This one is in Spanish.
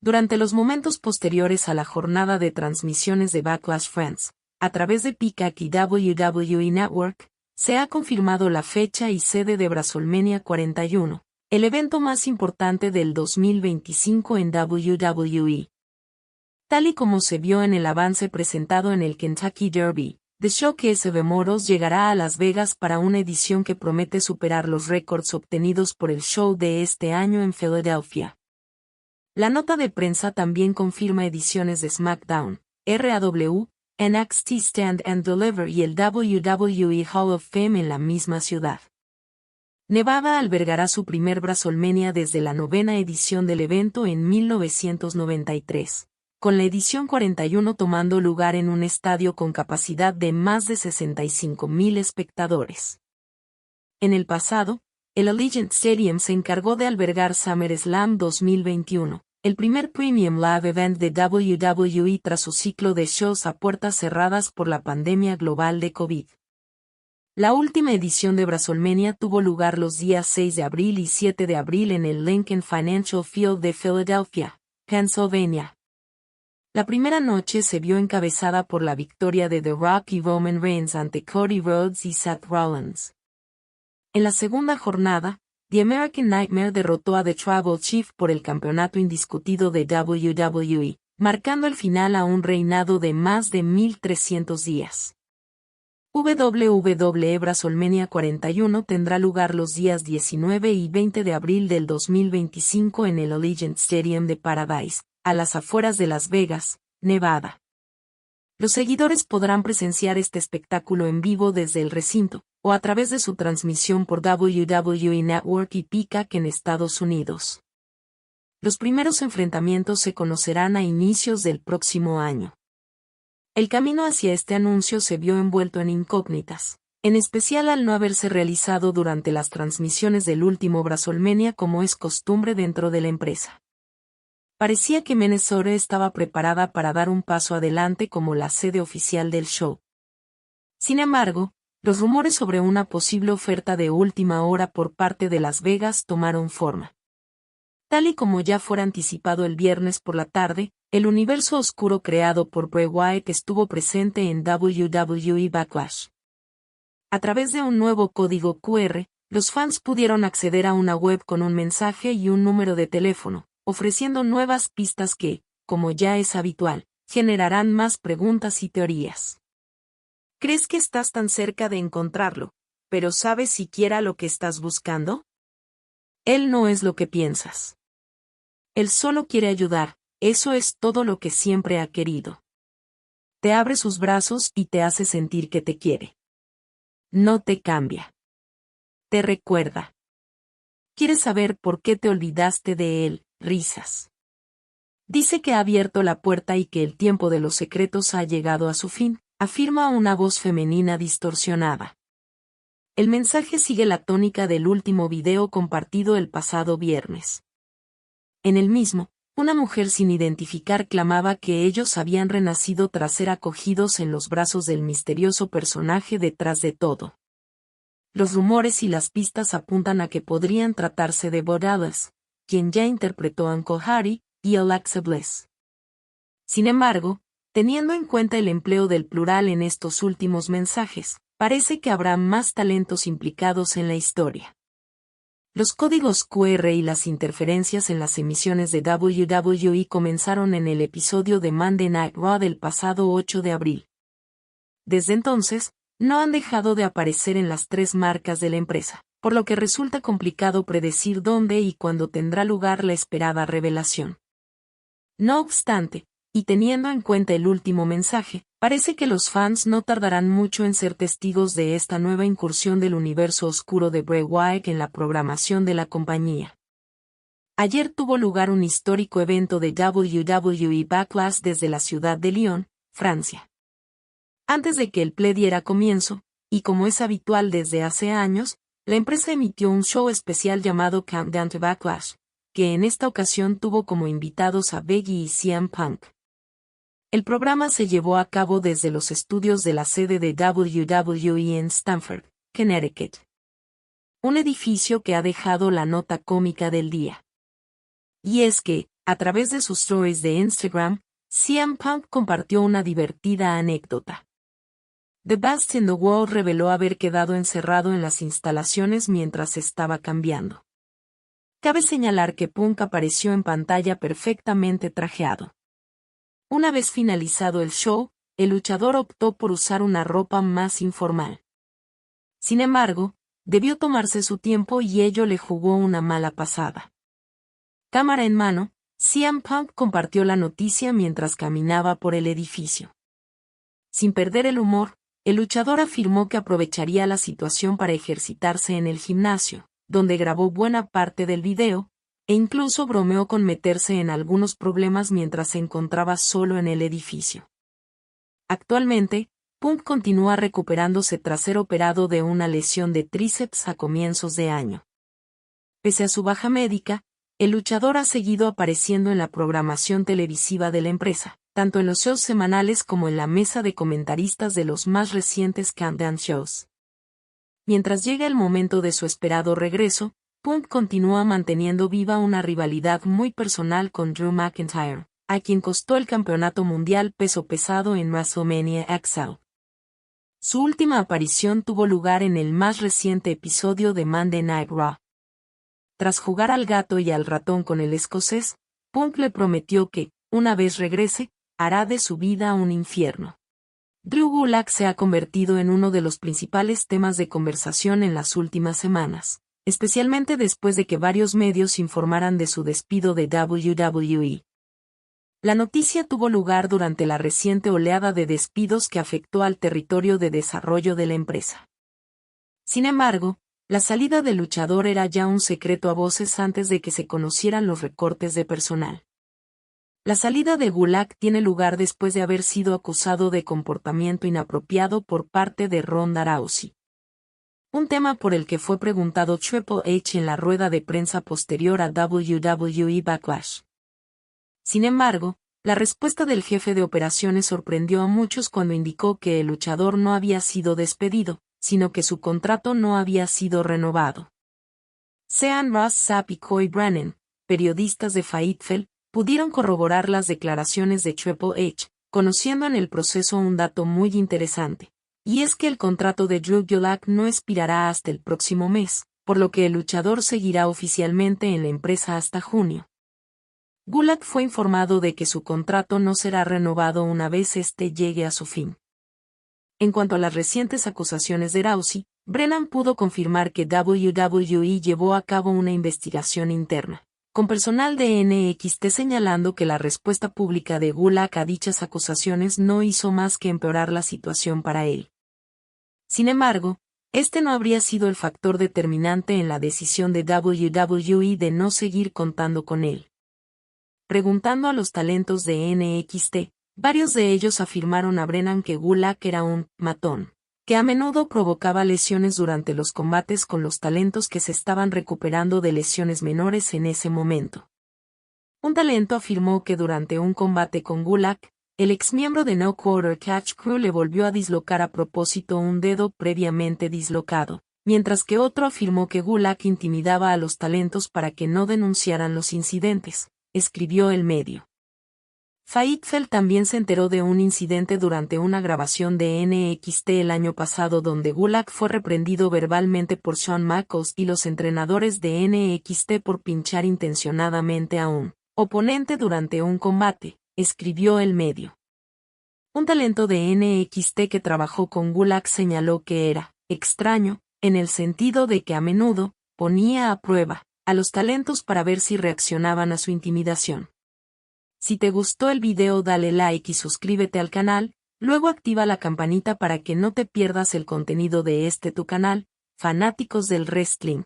Durante los momentos posteriores a la jornada de transmisiones de Backlash France, a través de Peacock y WWE Network, se ha confirmado la fecha y sede de WrestleMania 41, el evento más importante del 2025 en WWE. Tal y como se vio en el avance presentado en el Kentucky Derby, The Showcase of Immortals llegará a Las Vegas para una edición que promete superar los récords obtenidos por el show de este año en Filadelfia. La nota de prensa también confirma ediciones de SmackDown, RAW, NXT Stand and Deliver y el WWE Hall of Fame en la misma ciudad. Nevada albergará su primer WrestleMania desde la 9ª edición del evento en 1993, con la edición 41 tomando lugar en un estadio con capacidad de más de 65,000 espectadores. En el pasado, el Allegiant Stadium se encargó de albergar SummerSlam 2021, el primer Premium Live Event de WWE tras su ciclo de shows a puertas cerradas por la pandemia global de COVID. La última edición de WrestleMania tuvo lugar los días 6 de abril y 7 de abril en el Lincoln Financial Field de Filadelfia, Pennsylvania. La primera noche se vio encabezada por la victoria de The Rock y Roman Reigns ante Cody Rhodes y Seth Rollins. En la segunda jornada, The American Nightmare derrotó a The Tribal Chief por el campeonato indiscutido de WWE, marcando el final a un reinado de más de 1,300 días. WWE WrestleMania 41 tendrá lugar los días 19 y 20 de abril del 2025 en el Allegiant Stadium de Paradise, a las afueras de Las Vegas, Nevada. Los seguidores podrán presenciar este espectáculo en vivo desde el recinto, o a través de su transmisión por WWE Network y Peacock en Estados Unidos. Los primeros enfrentamientos se conocerán a inicios del próximo año. El camino hacia este anuncio se vio envuelto en incógnitas, en especial al no haberse realizado durante las transmisiones del último WrestleMania como es costumbre dentro de la empresa. Parecía que Minnesota estaba preparada para dar un paso adelante como la sede oficial del show. Sin embargo, los rumores sobre una posible oferta de última hora por parte de Las Vegas tomaron forma. Tal y como ya fuera anticipado el viernes por la tarde, el universo oscuro creado por Bray Wyatt estuvo presente en WWE Backlash. A través de un nuevo código QR, los fans pudieron acceder a una web con un mensaje y un número de teléfono, ofreciendo nuevas pistas que, como ya es habitual, generarán más preguntas y teorías. ¿Crees que estás tan cerca de encontrarlo, pero sabes siquiera lo que estás buscando? Él no es lo que piensas. Él solo quiere ayudar, eso es todo lo que siempre ha querido. Te abre sus brazos y te hace sentir que te quiere. No te cambia. Te recuerda. ¿Quieres saber por qué te olvidaste de él? Risas. Dice que ha abierto la puerta y que el tiempo de los secretos ha llegado a su fin, afirma una voz femenina distorsionada. El mensaje sigue la tónica del último video compartido el pasado viernes. En el mismo, una mujer sin identificar clamaba que ellos habían renacido tras ser acogidos en los brazos del misterioso personaje detrás de todo. Los rumores y las pistas apuntan a que podrían tratarse de Bo Dallas, quien ya interpretó a Uncle Harry, y Alexa Bliss. Sin embargo, teniendo en cuenta el empleo del plural en estos últimos mensajes, parece que habrá más talentos implicados en la historia. Los códigos QR y las interferencias en las emisiones de WWE comenzaron en el episodio de Monday Night Raw del pasado 8 de abril. Desde entonces, no han dejado de aparecer en las tres marcas de la empresa, por lo que resulta complicado predecir dónde y cuándo tendrá lugar la esperada revelación. No obstante, y teniendo en cuenta el último mensaje, parece que los fans no tardarán mucho en ser testigos de esta nueva incursión del universo oscuro de Bray Wyatt en la programación de la compañía. Ayer tuvo lugar un histórico evento de WWE Backlash desde la ciudad de Lyon, Francia. Antes de que el play diera comienzo, y como es habitual desde hace años, la empresa emitió un show especial llamado Countdown to Backlash, que en esta ocasión tuvo como invitados a Biggie y CM Punk. El programa se llevó a cabo desde los estudios de la sede de WWE en Stamford, Connecticut. Un edificio que ha dejado la nota cómica del día. Y es que, A través de sus stories de Instagram, CM Punk compartió una divertida anécdota. The Best in the World reveló haber quedado encerrado en las instalaciones mientras estaba cambiando. Cabe señalar que Punk apareció en pantalla perfectamente trajeado. Una vez finalizado el show, el luchador optó por usar una ropa más informal. Sin embargo, debió tomarse su tiempo y ello le jugó una mala pasada. Cámara en mano, CM Punk compartió la noticia mientras caminaba por el edificio. Sin perder el humor, el luchador afirmó que aprovecharía la situación para ejercitarse en el gimnasio, donde grabó buena parte del video, e incluso bromeó con meterse en algunos problemas mientras se encontraba solo en el edificio. Actualmente, Punk continúa recuperándose tras ser operado de una lesión de tríceps a comienzos de año. Pese a su baja médica, el luchador ha seguido apareciendo en la programación televisiva de la empresa, tanto en los shows semanales como en la mesa de comentaristas de los más recientes Countdown Shows. Mientras llega el momento de su esperado regreso, Punk continúa manteniendo viva una rivalidad muy personal con Drew McIntyre, a quien costó el campeonato mundial peso pesado en WrestleMania XL. Su última aparición tuvo lugar en el más reciente episodio de Monday Night Raw. Tras jugar al gato y al ratón con el escocés, Punk le prometió que, una vez regrese, hará de su vida un infierno. Drew Gulak se ha convertido en uno de los principales temas de conversación en las últimas semanas, especialmente después de que varios medios informaran de su despido de WWE. La noticia tuvo lugar durante la reciente oleada de despidos que afectó al territorio de desarrollo de la empresa. Sin embargo, la salida del luchador era ya un secreto a voces antes de que se conocieran los recortes de personal. La salida de Gulak tiene lugar después de haber sido acusado de comportamiento inapropiado por parte de Ronda Rousey. Un tema por el que fue preguntado Triple H en la rueda de prensa posterior a WWE Backlash. Sin embargo, la respuesta del jefe de operaciones sorprendió a muchos cuando indicó que el luchador no había sido despedido, sino que su contrato no había sido renovado. Sean Ross Sapp y Coy Brennan, periodistas de Fightful, pudieron corroborar las declaraciones de Triple H, conociendo en el proceso un dato muy interesante, y es que el contrato de Drew Gulak no expirará hasta el próximo mes, por lo que el luchador seguirá oficialmente en la empresa hasta junio. Gulak fue informado de que su contrato no será renovado una vez este llegue a su fin. En cuanto a las recientes acusaciones de Rousey, Brennan pudo confirmar que WWE llevó a cabo una investigación interna, con personal de NXT señalando que la respuesta pública de Gulak a dichas acusaciones no hizo más que empeorar la situación para él. Sin embargo, este no habría sido el factor determinante en la decisión de WWE de no seguir contando con él. Preguntando a los talentos de NXT, varios de ellos afirmaron a Brennan que Gulak era un matón, que a menudo provocaba lesiones durante los combates con los talentos que se estaban recuperando de lesiones menores en ese momento. Un talento afirmó que durante un combate con Gulak, el exmiembro de No Quarter Catch Crew le volvió a dislocar a propósito un dedo previamente dislocado, mientras que otro afirmó que Gulak intimidaba a los talentos para que no denunciaran los incidentes, escribió el medio. Fightful también se enteró de un incidente durante una grabación de NXT el año pasado donde Gulak fue reprendido verbalmente por Shawn Michaels y los entrenadores de NXT por pinchar intencionadamente a un oponente durante un combate, escribió el medio. Un talento de NXT que trabajó con Gulak señaló que era extraño, en el sentido de que a menudo ponía a prueba a los talentos para ver si reaccionaban a su intimidación. Si te gustó el video dale like y suscríbete al canal, luego activa la campanita para que no te pierdas el contenido de tu canal, fanáticos del wrestling.